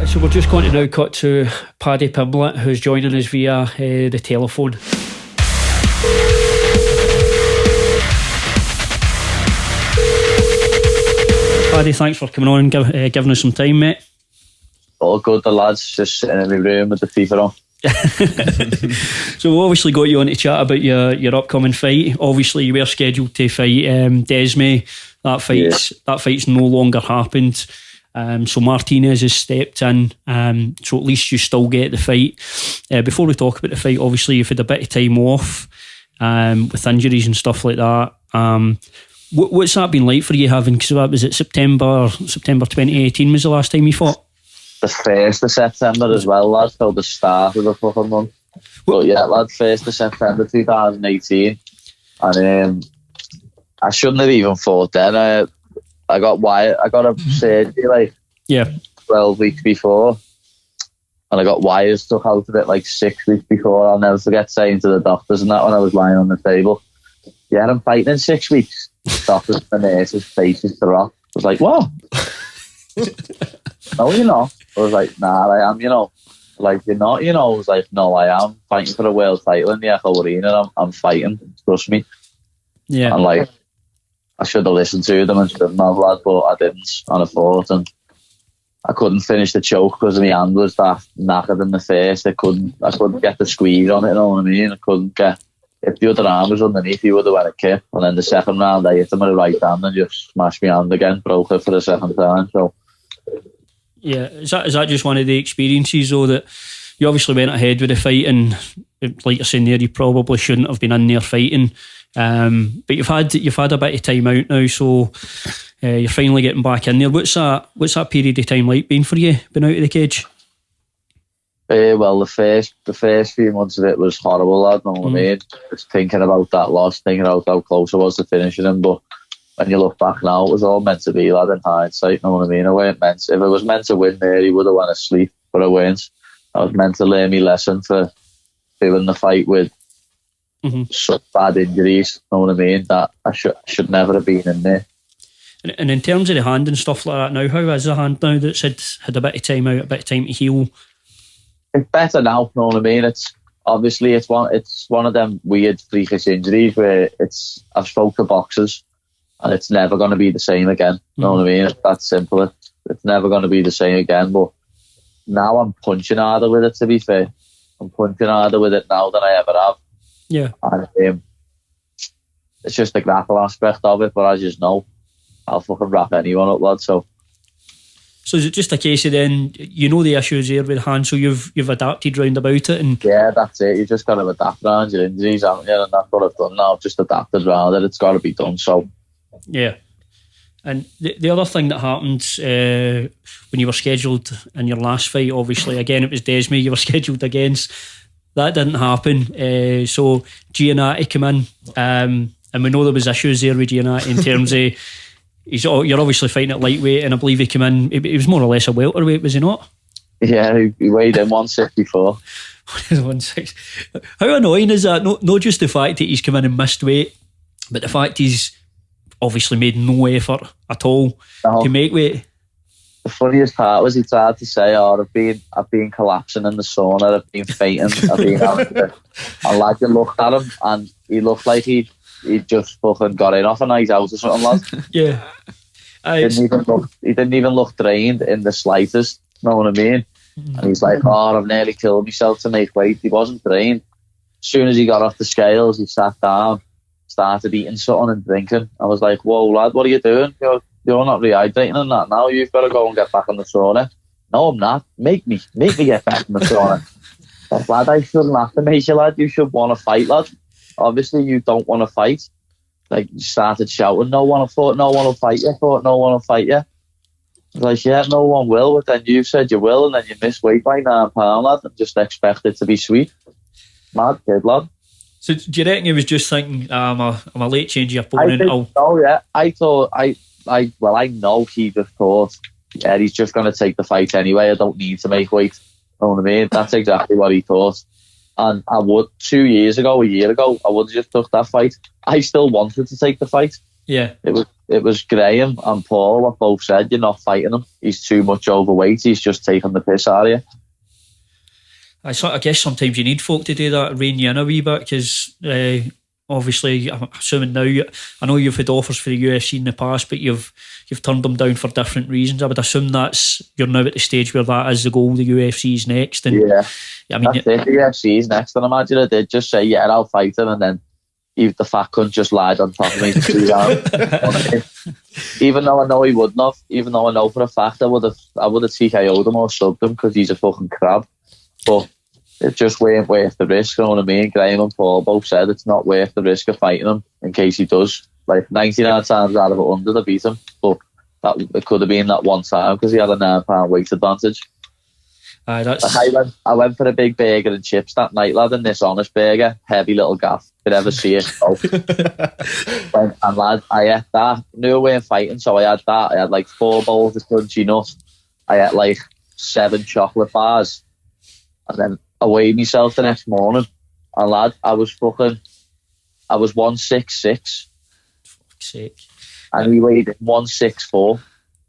So we're just going to now cut to Paddy Pimblett, who's joining us via the telephone. Paddy, thanks for coming on and giving us some time, mate. All good, the lads, just sitting in my room with the FIFA on. So we obviously got you on to chat about your upcoming fight. Obviously you were scheduled to fight Desme. That fight's no longer happened. So Martinez has stepped in, so at least you still get the fight. Before we talk about the fight, obviously you've had a bit of time off with injuries and stuff like that. What's that been like for you having, because that was it September 2018 was the last time you fought? The 1st of September as well, lad, till the start of the fucking month. But yeah, lad, 1st of September 2018. And I shouldn't have even fought then. I got a surgery like 12 weeks before, and I got wires took out of it like 6 weeks before. I'll never forget saying to the doctors and that when I was lying on the table, "Yeah, I'm fighting in 6 weeks." The doctors and the nurses' faces dropped. I was like, "What?" "No, you're not." I was like, "Nah, I am, you know." Like, "You're not, you know." I was like, "No, I am fighting for a world title in the Echo Arena. I'm fighting, trust me." Yeah. And like, I should have listened to them and shouldn't have, lad, but I didn't, and I fought, and I couldn't finish the choke because my hand was that knackered in the face. I couldn't get the squeeze on it, you know what I mean? I couldn't get, if the other arm was underneath, he would have went a kick, and then the second round I hit him with the right hand and just smashed my hand again, broke it for the second time, so. Yeah, is that just one of the experiences though, that you obviously went ahead with the fight, and like you're saying there, you probably shouldn't have been in there fighting. But you've had a bit of time out now, so you're finally getting back in there. What's that period of time like been for you, being out of the cage? Well, the first few months of it was horrible, lad, know what I mean? Just thinking about that loss, thinking about how close I was to finishing him, but when you look back now, it was all meant to be, lad, in hindsight, know what I mean? If it was meant to win there, he would have went asleep, but I weren't. I was meant to learn my lesson for doing the fight with such bad injuries, know what I mean, that I should never have been in there. And in terms of the hand and stuff like that now, how is the hand now that's had a bit of time out, a bit of time to heal? It's better now, know what I mean? It's obviously it's one of them weird freakish injuries where I've spoke to boxers and it's never going to be the same again, know what I mean? It's that simple. It's never going to be the same again, but now I'm punching harder with it, to be fair. I'm punching harder with it now than I ever have. Yeah. And it's just the grapple aspect of it, but as you know, I'll fucking wrap anyone up, lad, so is it just a case of then, you know the issues there with the hand, so you've adapted round about it? And yeah, that's it. You just got to adapt around your injuries, haven't you? And that's what I've done now. I've just adapted around it. It's got to be done, so yeah. And the other thing that happened when you were scheduled in your last fight, obviously, again, it was Desme you were scheduled against. That didn't happen. So Giannatti came in, and we know there was issues there with Giannatti in terms of you're obviously fighting at lightweight, and I believe he came in. He was more or less a welterweight, was he not? Yeah, he weighed in 164. 160. How annoying is that? Not just the fact that he's come in and missed weight, but the fact he's obviously made no effort at all to make weight. The funniest part was he tried to say, I've been collapsing in the sauna, I've been fainting, I've been out of it. And lad, you looked at him and he looked like he just fucking got in off a night out or something, lad. Yeah. He didn't even look drained in the slightest, know what I mean? And he's like, I've nearly killed myself to make weight. He wasn't drained. As soon as he got off the scales, he sat down, started eating something and drinking. I was like, whoa, lad, what are you doing? You're not rehydrating and that now. You've got to go and get back in the sauna. No, I'm not. Make me get back in the sauna. But, lad, I shouldn't have to make you, lad. You should want to fight, lad. Obviously, you don't want to fight. Like, you started shouting, no one will fight you. I thought, no one will fight you. I was like, yeah, no one will. But then you said you will, and then you missed weight by 9 pounds, lad, and just expect it to be sweet. Mad kid, lad. So do you reckon he was just thinking, I'm a late change of opponent? I know he just thought, yeah, he's just going to take the fight anyway. I don't need to make weight. You know what I mean? That's exactly what he thought. And I would, a year ago, I would have just took that fight. I still wanted to take the fight. Yeah. It was Graham and Paul what both said, you're not fighting him. He's too much overweight. He's just taking the piss out of you. I guess sometimes you need folk to do that, rein you in a wee bit, because obviously, I'm assuming now, I know you've had offers for the UFC in the past, but you've turned them down for different reasons. I would assume you're now at the stage where that is the goal, the UFC's next. And yeah, I mean, that's it, the UFC's next. And imagine I did just say, yeah, I'll fight him, and then the fat cunt just lied on top of me. Even though I know he wouldn't have, even though I know for a fact I would have TKO'd him or subbed him because he's a fucking crab. But it just weren't worth the risk, you know what I mean? Graham and Paul both said it's not worth the risk of fighting him in case he does. Like 99 times out of 100 to beat him. But it could have been that one time because he had a 9-pound weight advantage. I went for a big burger and chips that night, lad, and this honest burger, heavy little gaff, could ever see it. And lad, I ate that. Knew I weren't fighting, so I had that. I had like 4 bowls of crunchy nut. I ate like 7 chocolate bars, and then I weighed myself the next morning. And lad, I was 166. Fuck's sake. And he weighed 164.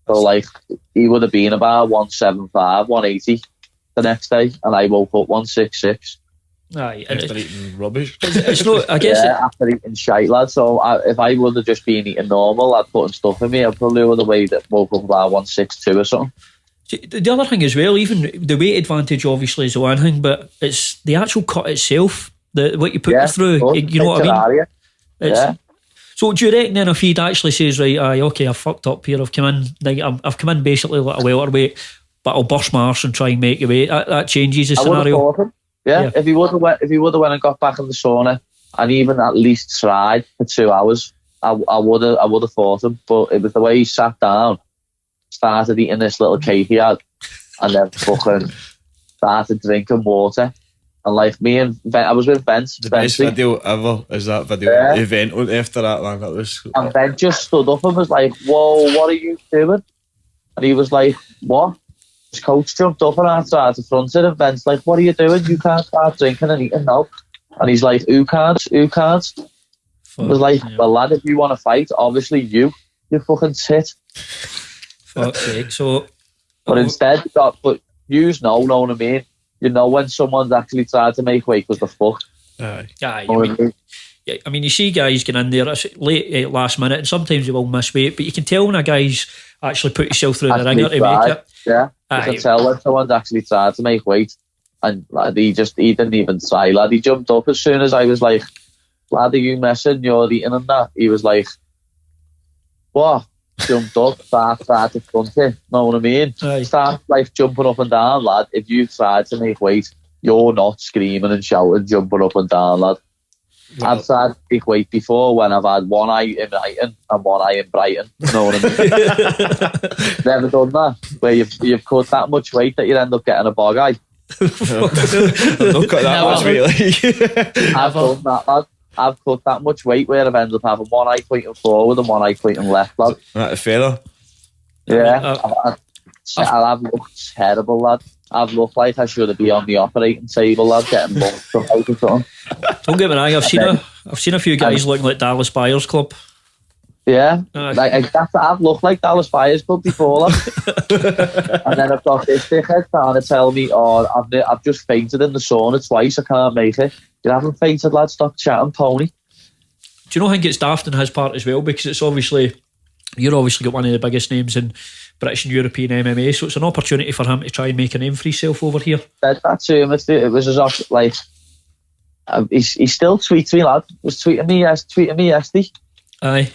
So like he would have been about 175, 180 the next day, and I woke up 166. Aye, after eating rubbish. It's not, I guess. Yeah, after eating shite, lad. So if I would have just been eating normal, I'd putting stuff in me, I probably would have woke up about 162 or something. The other thing as well, even the weight advantage obviously is one thing, but it's the actual cut itself, what you put you through. You know what I mean? Yeah. So do you reckon then if he'd actually says, right, okay, I've fucked up here, I've come in basically like a welterweight, but I'll bust my arse and try and make a weight, that changes the scenario. Yeah, if he would have went and got back in the sauna and even at least tried for 2 hours, I would have fought him. But it was the way he sat down, started eating this little cake he had, and then fucking started drinking water. And like me and I was with Vince. The best video ever is that video. Event after that, man. That was. And Ben just stood up and was like, "Whoa, what are you doing?" And he was like, "What?" His coach jumped up and outside the front of Vince like, "What are you doing? You can't start drinking and eating now." And he's like, "Who can't? Who can't?" I was like, "Well, lad, if you want to fight, obviously you fucking tit." Fuck's sake. So, but instead, but you know what I mean. You know when someone's actually tried to make weight because they're fucked. I mean, you see guys get in there it's late last minute, and sometimes they will miss weight, but you can tell when a guy's actually put yourself through the ringer to make it. Yeah, you can tell when someone's actually tried to make weight, and lad, he didn't even try, lad. He jumped up as soon as I was like, "Lad, are you messing? You're eating and that." He was like, "What?" Jumped up, started fronting, know what I mean? Start like jumping up and down, lad. If you tried to make weight, you're not screaming and shouting, jumping up and down, lad. Well, I've tried to make weight before when I've had one eye in Brighton and one eye in Brighton, you know what I mean? Never done that, where you've cut that much weight that you end up getting a bog eye. I've not cut that much weight. I've done that, lad. I've cut that much weight where I've ended up having one eye pointing forward and one eye pointing left, lad. Right, a feather. Yeah, I've looked terrible, lad. I've looked like I should have been on the operating table, lad, getting bumped from out or something. Don't get me wrong, I've seen a few guys looking like Dallas Buyers Club. Yeah, I've looked like Dallas Buyers Club before, lad. And then I've got this dickhead trying to tell me, I've just fainted in the sauna twice, I can't make it. You haven't fainted, lad, stop chatting, pony. Do you know, I think it's daft on his part as well, because it's obviously, you're obviously got one of the biggest names in British and European MMA, so it's an opportunity for him to try and make a name for himself over here. That's him. It was as like, he still tweets me, lad. He was tweeting me yesterday. Aye.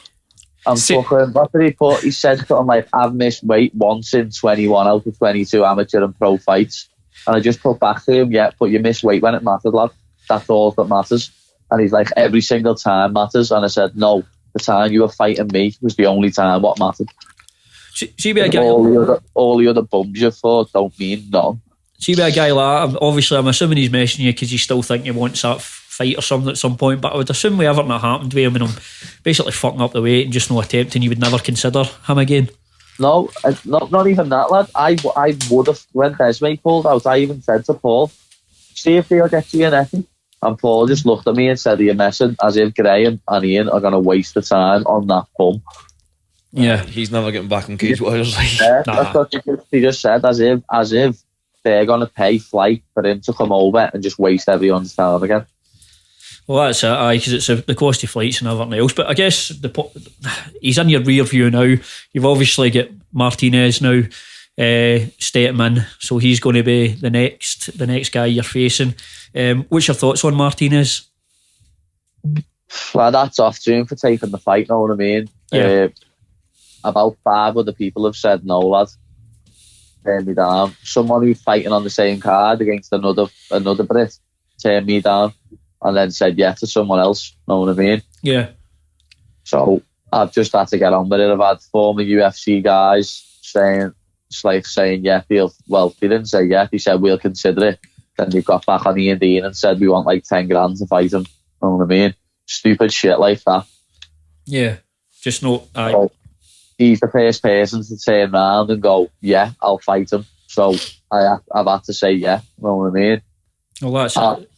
I'm fucking, what did he put? He said something like, "I've missed weight once in 21 out of 22 amateur and pro fights." And I just put back to him, "Yeah, but you miss weight when it matters, lad. That's all that matters." And he's like, "Every single time matters." And I said, "No, the time you were fighting me was the only time what mattered. All the other bums you fought don't mean none." See, by a guy like that, obviously I'm assuming he's messaging you because you still think he wants that fight or something at some point, but I would assume with everything that happened to him and him basically fucking up the weight and just no attempting, you would never consider him again. No, not even that, lad. I would have, when Desmond pulled out, I even said to Paul, "See if he'll get you in anything." And Paul just looked at me and said, "Are you messing?" As if Graham and Ian are going to waste the time on that bump. Yeah, he's never getting back in Cage Warriors. That's what he just said, as if they're going to pay flight for him to come over and just waste everyone's time again. Well, that's it, because it's the cost of flights and everything else. But I guess he's in your rear view now. You've obviously got Martinez now stepping in, so he's going to be the next guy you're facing. What's your thoughts on Martinez? Well, that's off to him for taking the fight, know what I mean? Yeah. About 5 other people have said no, lad. Turn me down. Someone who's fighting on the same card against another Brit turned me down and then said yeah to someone else, know what I mean? Yeah. So I've just had to get on with it. I've had former UFC guys saying yeah, they didn't say yeah, they said we'll consider it. Then they got back on Ian Dean and said we want like 10 grand to fight him, know what I mean? Stupid shit like that. Yeah, just no. So he's the first person to turn around and go, yeah, I'll fight him. So I've had to say yeah, know what I mean? Well, that's it.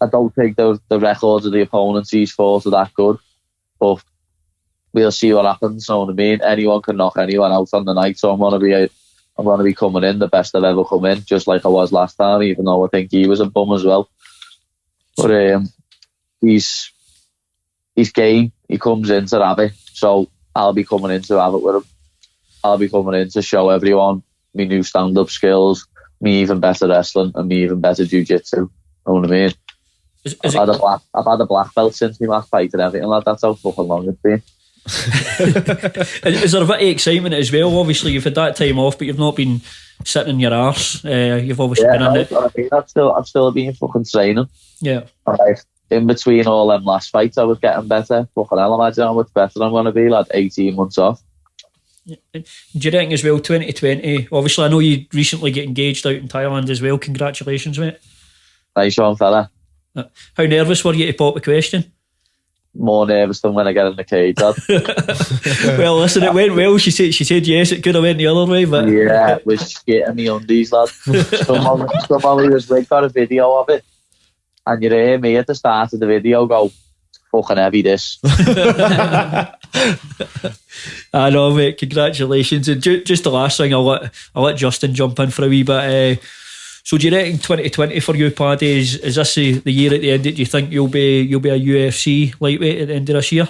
I don't think the records of the opponents he's fought are that good, but we'll see what happens, know what I mean? Anyone can knock anyone out on the night, so I'm going to be coming in the best I've ever come in, just like I was last time, even though I think he was a bum as well. But he's game, he comes in to have it, so I'll be coming in to have it with him. I'll be coming in to show everyone my new stand-up skills, me even better wrestling and me even better jiu-jitsu, know what I mean? I've had a black belt since my last fight and everything, lad. That's how fucking long it's been. Is there a bit of excitement as well? Obviously you've had that time off, but you've not been sitting in your arse. You've obviously been in it. I've still been fucking training. Yeah. In between all them last fights I was getting better. Fucking hell, imagine how much better I'm going to be, lad. 18 months off. Do you reckon as well 2020, obviously I know you recently get engaged out in Thailand as well, congratulations mate. Nice one, fella. How nervous were you to pop the question? More nervous than when I get in the cage, lad. Well, listen, it went well. She said yes, it could have went the other way, but yeah, it was shit in me undies, lad. Someone who was like, got a video of it, and you hear me at the start of the video go, fucking heavy this. I know, mate, congratulations. And just the last thing, I'll let Justin jump in for a wee bit. So do you reckon 2020 for you, Paddy, is this the year at the end that you think you'll be a UFC lightweight at the end of this year?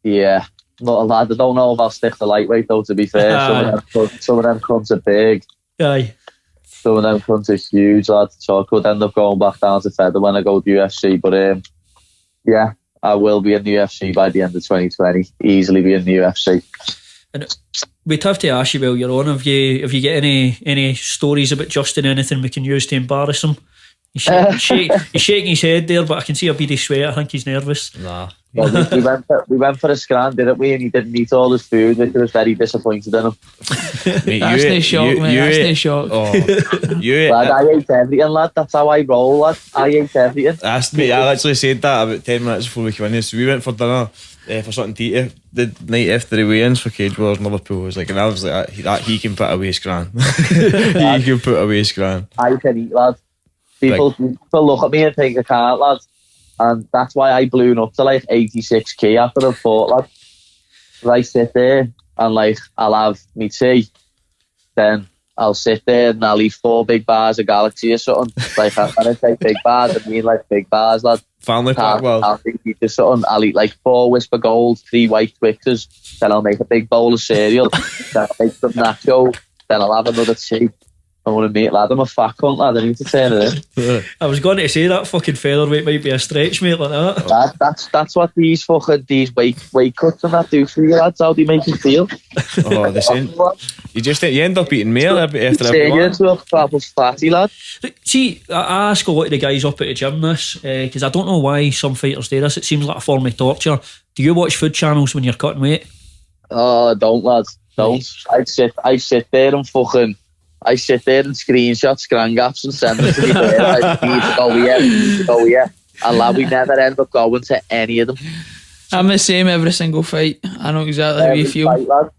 Yeah, not a lad. I don't know if I'll stick to lightweight though, to be fair. Some of them cunts are big. Aye. Some of them cunts are huge, lad. So I could end up going back down to feather when I go to UFC. But yeah, I will be in the UFC by the end of 2020. Easily be in the UFC. And we'd have to ask you while you're on, have you got any stories about Justin, anything we can use to embarrass him? He's shaking his head there, but I can see a beady sweat. I think he's nervous. Nah. Well, we went for a scran, didn't we? And he didn't eat all his food, which I was very disappointed in him. Mate, that's no shock, mate. That's no shock. Oh, lad, I ate everything, lad. That's how I roll, lad. I ate everything. Mate, I actually said that about 10 minutes before we came in here. So we went for dinner for something to eat the night after the weigh-ins for Cage Warriors in Liverpool. And I was like, he can put away scran. He can put away scran. I can eat, lad. People look at me and think I can't, lad. And that's why I blew up to like 86 kg after the fought, lad. I sit there and like I'll have me tea, then I'll sit there and I'll eat 4 big bars of Galaxy or something. Like I don't take big bars, I mean like big bars, lad. Family pack, well. I'll eat like 4 Whisper Gold, 3 White Twixes, then I'll make a big bowl of cereal, then I'll make some nachos, then I'll have another tea. I want to meet, lad. I'm a fat cunt, lad. I need to turn it in. I was going to say that fucking featherweight might be a stretch, mate, like that. That's what these weight cuts and that do for you, lads. How do you make you feel? Oh, the same. You end up eating meal after every one. You're a proper fatty, lad. See, I ask a lot of the guys up at the gym this, because I don't know why some fighters do this. It seems like a form of torture. Do you watch food channels when you're cutting weight? Oh, don't, lad. Don't. Right. I sit there and fucking... I sit there and screenshot scran gaps and send them to me there. I need to go here. And lad, we never end up going to any of them. I'm the same every single fight. I know exactly how you feel. Fight, lad.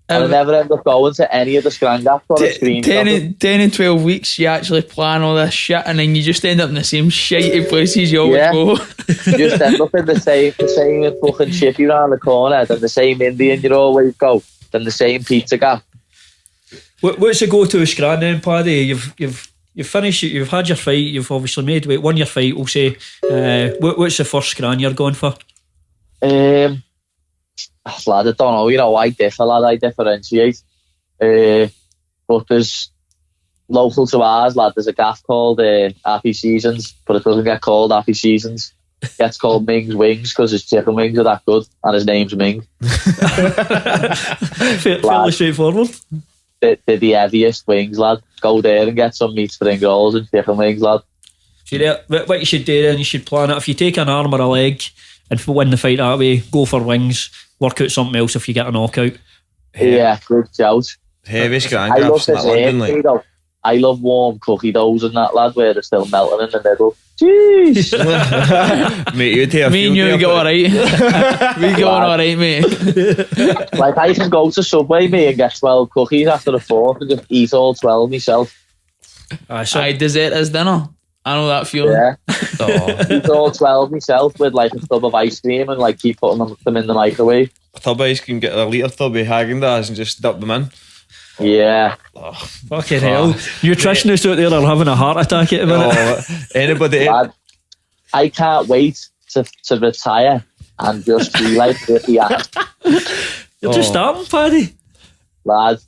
And I never end up going to any of the scran gaps on the screen. 10 and 12 weeks, you actually plan all this shit, and then you just end up in the same shitey places you always go. You just end up in the same fucking chippy round the corner, then the same Indian you always go, then the same pizza gap. What's the go-to scran then, Paddy? You've finished, you've had your fight, you've obviously won your fight, we'll say. What's the first scran you're going for? Lad, I don't know, you know, I differentiate. But there's local to ours, lad, there's a gaff called Happy Seasons, but it doesn't get called Happy Seasons. It gets called Ming's Wings because his chicken wings are that good and his name's Ming. Fairly straightforward. They're the heaviest wings, lad. Go there and get some meat spring rolls and chicken wings, lad. What you should do then, you should plan it. If you take an arm or a leg and win the fight that way, go for wings, work out something else if you get a knockout. Yeah, good shout. Heavy scran gaps in that London, like. I love warm cookie doughs and that, lad, where they're still melting in the middle. Jeez! Mate, you'd take a me and you go alright. We going alright, mate. Like, I can go to Subway, mate, and get 12 cookies after the fourth and just eat all 12 myself. I dessert as dinner. I know that feeling. Yeah. Eat all 12 myself with like a tub of ice cream and like keep putting them in the microwave. A tub of ice cream, get a litre tub of Häagen-Dazs and just dump them in. Yeah. Oh, fucking hell. Nutritionists out there are having a heart attack at the minute. Anybody? Lad, I can't wait to retire and just be like Ricky Hatton. You're just starting, Paddy. Lad,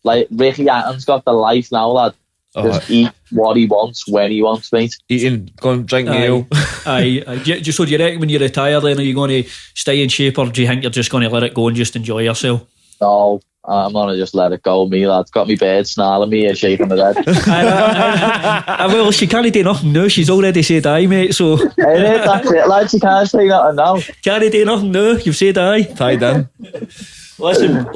like Ricky Hatton's got the life now, lad. Just eat what he wants when he wants, mate. Eating, going drinking ale. Aye. So do you reckon when you retire then are you going to stay in shape, or do you think you're just going to let it go and just enjoy yourself? No, I'm going to just let it go, me, lad. Got me bird snarling me, shaking my head. Well, she can't do nothing now. She's already said aye, mate, so... That's it, lad. She can't say nothing now. Can't do nothing now. You've said aye. Tied in. Listen,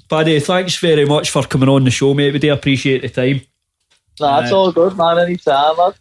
Paddy, thanks very much for coming on the show, mate. We do appreciate the time. Nah, it's all good, man. Anytime, lad.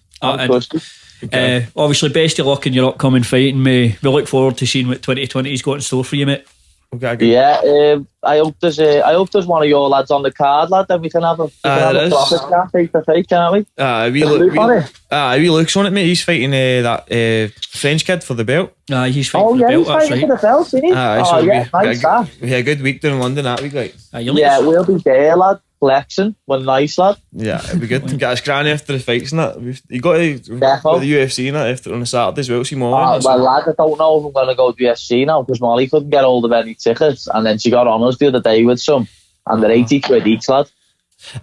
Obviously, best of luck in your upcoming fight, and we look forward to seeing what 2020's got in store for you, mate. Okay, yeah, I hope there's one of your lads on the card, lad. Then we can have a profit chat face to face, can't we? We looks on it, mate. He's fighting that French kid for the belt. He's fighting for the belt. He's fighting for the belt, isn't he? Nice. We had a good week down in London that week, like. We'll be there, lad. Flexing, one nice, lad. Yeah, it'd be good to get a scran after the fights and that. You got to go to the UFC and that after on a Saturday as well. See more. Well, lad, I don't know if I'm going to go to the UFC now because Molly couldn't get hold of any tickets, and then she got on us the other day with some, and they're 80 quid each, lad.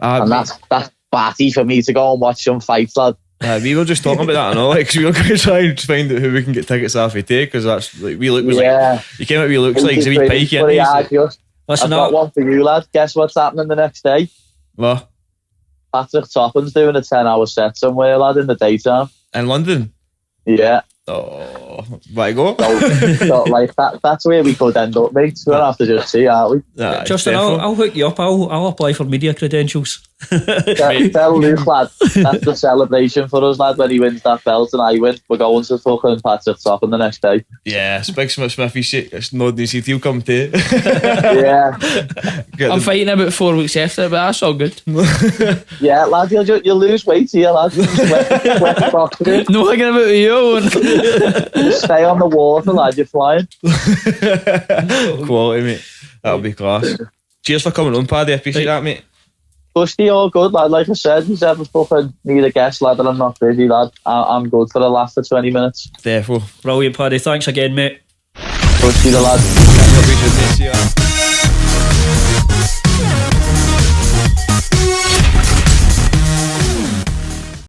And that's batty for me to go and watch some fights, lad. We were just talking about that and all, like, cause we were going to try and find out who we can get tickets off a day, because that's like we look was like you came out with looks like a wee pike, I've got one for you, lad. Guess what's happening the next day? What? Patrick Toppin's doing a 10-hour set somewhere, lad, in the daytime. In London? Yeah. Oh, right go. So like that's where we could end up, mate. We'll have to just see, aren't we? Justin, I'll hook you up. I'll apply for media credentials. Tell Luke, lad, that's the celebration for us, lad, when he wins that belt and I win. We're going to fucking Patrick Toppin the next day. Yeah, Big Smithy shit. It's not easy to come to. Yeah. I'm fighting about 4 weeks after, but that's all good. Yeah, lad, you'll lose weight here, lad. No hanging about you. Just stay on the water, lad, you're flying. Quality, mate. That'll be class. Cheers for coming on, Paddy. I appreciate that, mate. Busty, all good, lad. Like I said, he's ever fucking need a guest, lad, and I'm not busy, lad. I'm good for the last 20 minutes. Therefore. Brilliant, Paddy. Thanks again, mate. Busty, the lad. Appreciate it. See ya.